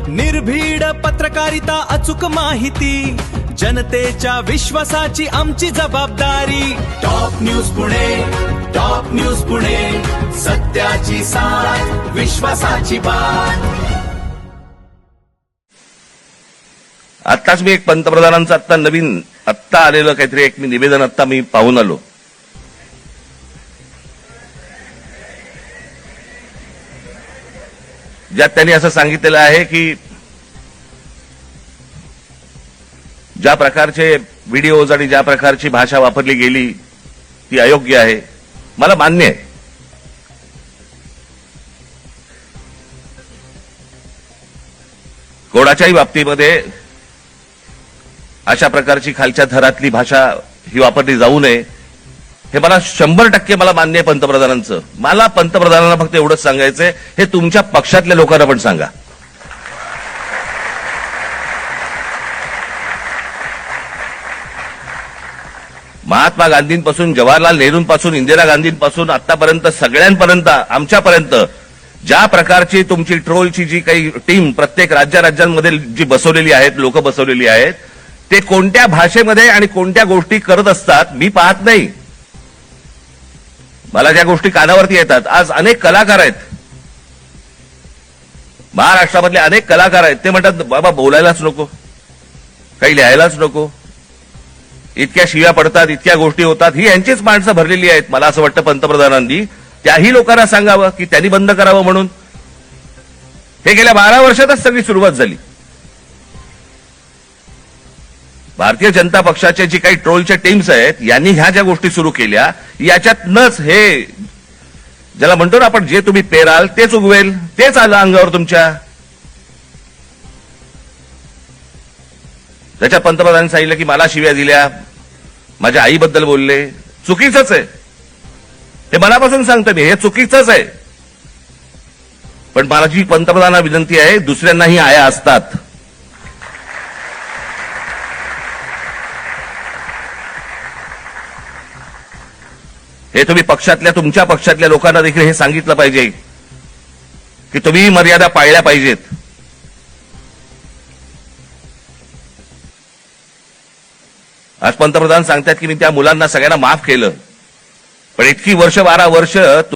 निर्भीड पत्रकारिता, अचूक माहिती, जनतेच्या विश्वासाची आमची जबाबदारी। Top news Pune, top news Pune, सत्याची साथ, विश्वासाची बात। आत्ताच मी एक पंतप्रधानांचं आत्ता आलेलं काहीतरी एक मी निवेदन आत्ता मी पाहून आलो। ज्यात त्यांनी असं सांगितलेलं आहे की ज्या प्रकारचे व्हिडिओज आणि ज्या प्रकारची भाषा वापरली गेली ती अयोग्य आहे। मला मान्य आहे, कोणाच्याही बाबतीमध्ये अशा प्रकारची खालच्या थरातली भाषा ही वापरली जाऊ नये, हे मला 100% मला मान्य आहे पंतप्रधानांचं। मला पंतप्रधानांना फक्त एवढंच सांगायचंय, हे तुमच्या पक्षातल्या लोकांना पण सांगा। महात्मा गांधींपासून, जवाहरलाल नेहरूंपासून, इंदिरा गांधींपासून आतापर्यंत सगळ्यांपर्यंत, आमच्यापर्यंत ज्या प्रकारची तुमची ट्रोलची जी काही टीम प्रत्येक राज्यांमध्ये जी बसवलेली आहेत, लोक बसवलेली आहेत, ते कोणत्या भाषेमध्ये आणि कोणत्या गोष्टी करत असतात मी पाहत नाही। मला ज्या गोष्टी कानावरती येतात, आज अनेक कलाकार आहेत महाराष्ट्रामधले, अनेक कलाकार आहेत, ते म्हणतात बाबा बोलायलाच नको, काही लिहायलाच नको, इतक्या शिव्या पडतात, इतक्या गोष्टी होतात। ही यांचीच माणसं भरलेली आहेत। मला असं वाटतं पंतप्रधानांनी त्याही लोकांना सांगावं की त्यांनी बंद करावं म्हणून। हे गेल्या 12 वर्षातच सगळी सुरुवात झाली। भारतीय जनता पक्षाचे जी काही ट्रोलच्या टीम्स आहेत, यांनी ह्या ज्या गोष्टी सुरू केल्या, याच्यातनंच हे ज्याला म्हणतो ना आपण, जे तुम्ही पेराल तेच उगवेल, तेच आलं अंगावर तुमच्या। त्याच्यात पंतप्रधानांनी सांगितलं की मला शिव्या दिल्या, माझ्या आईबद्दल बोलले, चुकीचंच आहे, हे मनापासून सांगतो मी, हे चुकीचंच आहे। पण माझी पंतप्रधानांना विनंती आहे, दुसऱ्यांनाही आया असतात। हे तुम्ही पक्षातल्या, तुमच्या पक्षातल्या लोकांना देखील हे सांगितलं पाहिजे की तुम्ही मर्यादा पाळल्या पाहिजेत। आज पंतप्रधान सांगतात की मी त्या मुलांना सगळ्यांना माफ केलं, पण इतकी वर्ष, 12 वर्ष